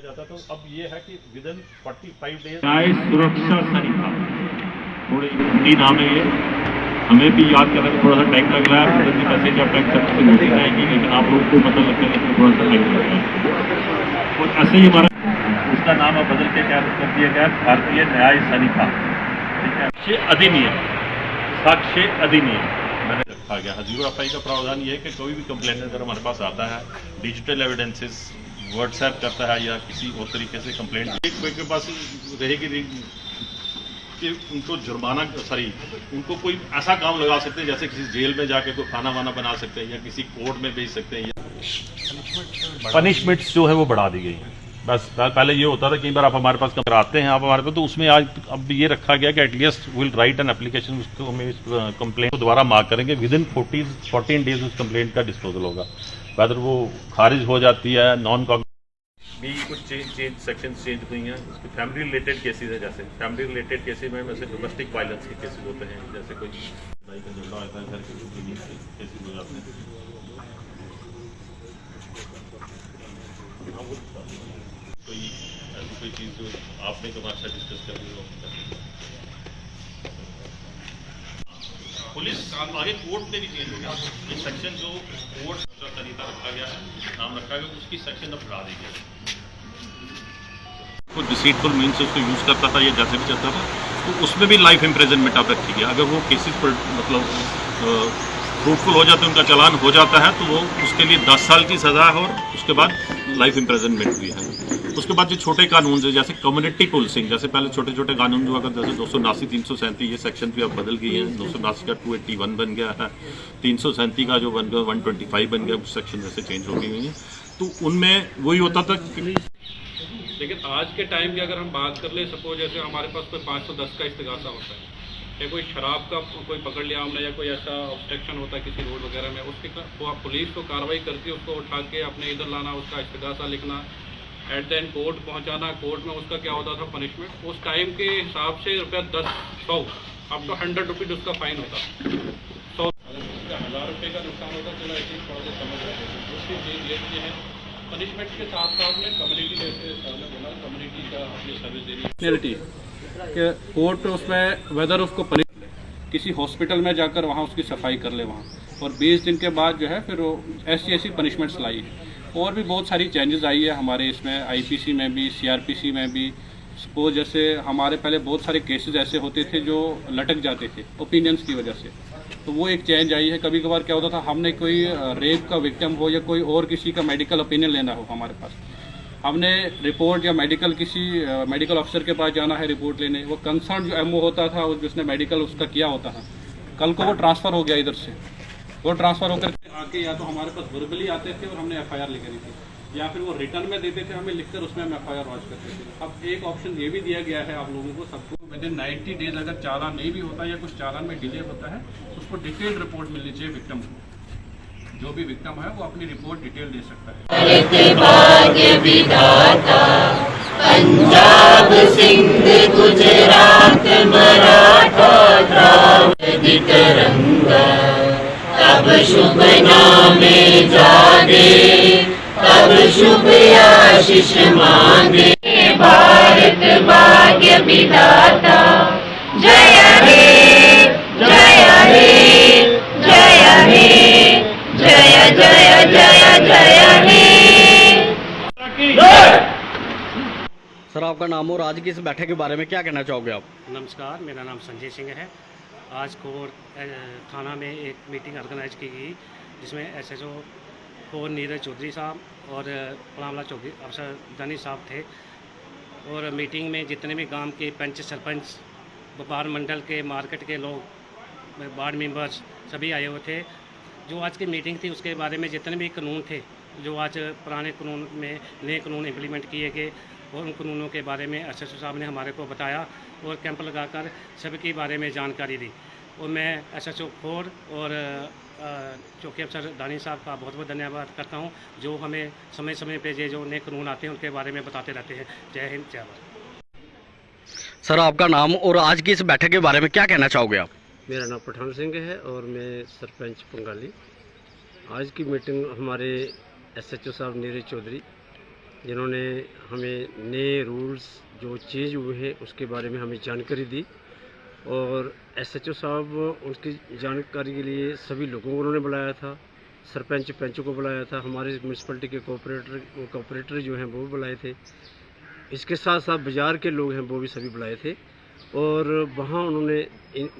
जाता है। तो अब ये है कि विद इन 45 डेज न्याय सुरक्षा सरिता, थोड़ी हिंदी नाम है ये, हमें भी याद करने में थोड़ा सा टाइम लग रहा है। मैसेज आप तक से नोटिस आएगी, लेकिन आप लोगों को पता लगने में थोड़ा सा टाइम लग रहा है। और ऐसे ही हमारा उसका नाम अब बदल के क्या कर दिया गया, भारतीय न्याय सरिता, ठीक है, साक्ष्य अधिनियम, साक्ष्य अधिनियम मैंने रखा गया। हजीर एफआई का प्रावधान ये है कि कोई भी कंप्लेंट अगर हमारे पास आता है, डिजिटल एविडेंसेस व्हाट्सएप करता है या किसी और तरीके से कंप्लेंट के पास रहेगी कि उनको जुर्माना उनको कोई ऐसा काम लगा सकते हैं जैसे किसी जेल में जाके कोई खाना वाना बना सकते हैं या किसी कोर्ट में भेज सकते हैं, या पनिशमेंट्स जो है वो बढ़ा दी गई। बस पहले ये होता था कई बार आप हमारे पास कराते हैं आप हमारे पास, तो उसमें आज अब ये रखा गया कि at least will write an application, उसको हमें कंप्लेंट को दोबारा मार्क करेंगे, विद इन 14 डेज उस कंप्लेंट का डिस्पोजल होगा, वेदर वो खारिज हो जाती है। नॉन भी कुछ चेंज सेक्शन चेंज हुई हैं। उसके फैमिली रिलेटेड केसेस है, जैसे फैमिली रिलेटेड केसेस में वैसे डोमेस्टिक वायलेंस के केसेस होते हैं, जैसे कोई भाई का झगड़ा होता है, घर के केसेस हो जाते हैं। कोई ऐसी कोई चीज़ जो आपने तो हमारे साथ डिस्कस कर रही हो, पुलिस आगे कोर्ट में भी चेंज हो गया। ये सेक्शन जो कोर्ट का तरीका रखा गया है, नाम रखा गया, उसकी सेक्शन अब बढ़ा दी गई। को डिसीटफुल मीन्स उसको यूज़ करता था या जैसे भी चलता था, तो उसमें भी लाइफ इम्प्रिजनमेंट अब रखी गया। अगर वो केसेस पर मतलब फ्रूटफुल हो जाते, उनका चालान हो जाता है, तो वो उसके लिए 10 साल की सज़ा है और उसके बाद लाइफ इम्प्रिजनमेंट भी है। उसके बाद जो छोटे कानून है, जैसे कम्युनिटी पुलिसिंग, जैसे पहले छोटे छोटे कानून जो अगर जैसे 279, 337 ये सेक्शन भी अब बदल गई है। 279 का 281 बन गया है, 337 का जो बन गया 125 बन गया, सेक्शन जैसे चेंज हो गई हुई है। तो उनमें वही होता था। लेकिन आज के टाइम की अगर हम बात कर ले, सपोज जैसे हमारे पास कोई 510 का इस्तिगासा होता है या कोई शराब का कोई पकड़ लिया हमने या कोई ऐसा ऑब्स्ट्रक्शन होता है किसी रोड वगैरह में, उसकी पुलिस तो कार्रवाई करती है, उसको उठा के अपने इधर लाना, उसका इस्तिगासा लिखना, एट द एंड कोर्ट पहुंचाना। कोर्ट में उसका क्या होता था पनिशमेंट, उस टाइम के हिसाब से ₹10-100 अब तो 100 रुपीज़ उसका फाइन होता, 100 1000 रुपये का नुकसान होता। चलो ऐसी थोड़ा सा समझ रहे हैं। दूसरी चीज़ ये है पनिशमेंट के साथ साथ में कम्युनिटी, जैसे सर ने बोला कम्युनिटी का अपनी सर्विस देनी कि कोर्ट उसमें वेदर उसको किसी हॉस्पिटल में जाकर वहाँ उसकी सफाई कर ले वहाँ, और 20 दिन के बाद जो है फिर वो ऐसी पनिशमेंट्स लाई है। और भी बहुत सारी चेंजेस आई है हमारे इसमें, आईपीसी में भी, सीआरपीसी में भी। सपोज जैसे हमारे पहले बहुत सारे केसेस ऐसे होते थे जो लटक जाते थे ओपिनियंस की वजह से, तो वो एक चेंज आई है। कभी कभार क्या होता था, हमने कोई रेप का विक्टिम हो या कोई और किसी का मेडिकल ओपिनियन लेना हो हमारे पास, हमने रिपोर्ट या किसी मेडिकल अफसर के पास जाना है रिपोर्ट लेने, वो कंसर्न जो एमओ होता था जिसने मेडिकल उसका किया होता था, कल को वो ट्रांसफ़र हो गया इधर से, वो ट्रांसफ़र होकर आके या तो हमारे पास वर्बली आते थे और हमने एफआईआर लिख दी थी, या फिर वो रिटर्न में देते थे हमें लिखकर, उसमें हम एफआईआर लॉन्च करते थे। अब एक ऑप्शन ये भी दिया गया है आप लोगों को सबको, विद इन 90 डेज अगर चालान नहीं भी होता या कुछ चालान में डिले होता है, उसको डिटेल्ड रिपोर्ट मिलनी चाहिए विक्टिम को। जो भी विक्टिम है वो अपनी रिपोर्ट डिटेल दे सकता है। पंजाब सिंध गुजरात मराठा द्राविड़ तरंगा, तब शुभ नामे जागे, तब शुभ आशीष मांगे। भारत भाग्य विधाता, जय हे जय हे जय हे जय जय जय जय हे। सर आपका नाम और आज की इस बैठक के बारे में क्या कहना चाहोगे आप? नमस्कार, मेरा नाम संजय सिंह है। आज कोर थाना में एक मीटिंग ऑर्गेनाइज की गई जिसमें एसएचओ कोर नीरज चौधरी साहब और पलामला चौधरी अफसर दानी साहब थे, और मीटिंग में जितने भी गांव के पंच सरपंच, व्यापार मंडल के, मार्केट के लोग, वार्ड मेंबर्स सभी आए हुए थे। जो आज की मीटिंग थी उसके बारे में जितने भी कानून थे, जो आज पुराने कानून में नए कानून इम्प्लीमेंट किए गए, और उन कानूनों के बारे में एसएचओ साहब ने हमारे को बताया और कैंप लगाकर सभी के बारे में जानकारी दी। और मैं एसएचओ खोर और चौकी अफसर दानी साहब का बहुत बहुत धन्यवाद करता हूं, जो हमें समय समय पे जो नए कानून आते हैं उनके बारे में बताते रहते हैं। जय हिंद, जय भारत। सर आपका नाम और आज की इस बैठक के बारे में क्या कहना चाहोगे आप? मेरा नाम पठान सिंह है और मैं सरपंच पंगाली। आज की मीटिंग हमारे एसएचओ साहब नीरज चौधरी जिन्होंने हमें नए रूल्स जो चेंज हुए हैं उसके बारे में हमें जानकारी दी। और SHO साहब उनकी जानकारी के लिए सभी लोगों को उन्होंने बुलाया था, सरपंच पंचों को बुलाया था, हमारे म्यूनसिपलिटी के कोऑपरेटर जो हैं वो भी बुलाए थे। इसके साथ साथ बाज़ार के लोग हैं वो भी सभी बुलाए थे और वहाँ उन्होंने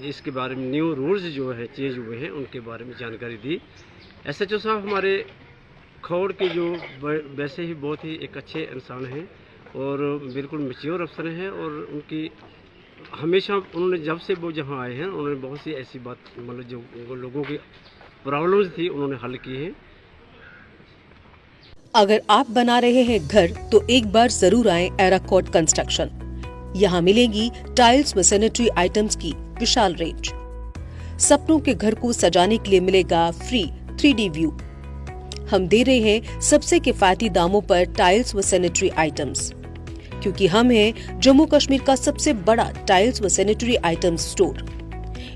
इसके बारे में न्यू रूल्स जो है चेंज हुए हैं उनके बारे में जानकारी दी। SHO साहब हमारे खौड़ के जो वैसे ही बहुत ही एक अच्छे इंसान हैं और बिल्कुल मैच्योर अफसर हैं और उनकी हमेशा उन्होंने जब से वो जहाँ आए हैं उन्होंने बहुत सी ऐसी बात मतलब जो लोगों की प्रॉब्लम्स थी उन्होंने हल की हैं। अगर आप बना रहे हैं घर तो एक बार जरूर आएं एराकोट कंस्ट्रक्शन। यहाँ मिलेगी टाइल्स व सैनिटरी आइटम्स की विशाल रेंज। सपनों के घर को सजाने के लिए मिलेगा फ्री 3D व्यू। हम दे रहे हैं सबसे किफायती दामों पर टाइल्स व सैनिटरी आइटम्स, क्योंकि हम हैं जम्मू कश्मीर का सबसे बड़ा टाइल्स व सैनिटरी आइटम्स स्टोर।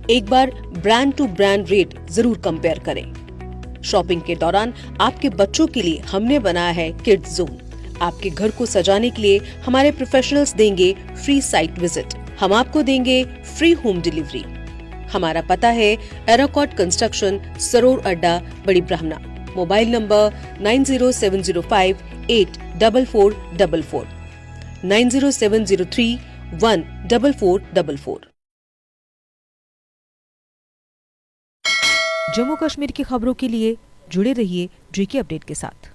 एक बार ब्रांड टू ब्रांड रेट जरूर कंपेयर करें। शॉपिंग के दौरान आपके बच्चों के लिए हमने बनाया है किड्स जोन। आपके घर को सजाने के लिए हमारे प्रोफेशनल्स देंगे फ्री साइट विजिट। हम आपको देंगे फ्री होम डिलीवरी। हमारा पता है एराकोट कंस्ट्रक्शन, सरोर अड्डा, बड़ी ब्राह्मणा। Mobile number 90705 84444 90703 14444। जम्मू कश्मीर की खबरों के लिए जुड़े रहिए GK अपडेट के साथ।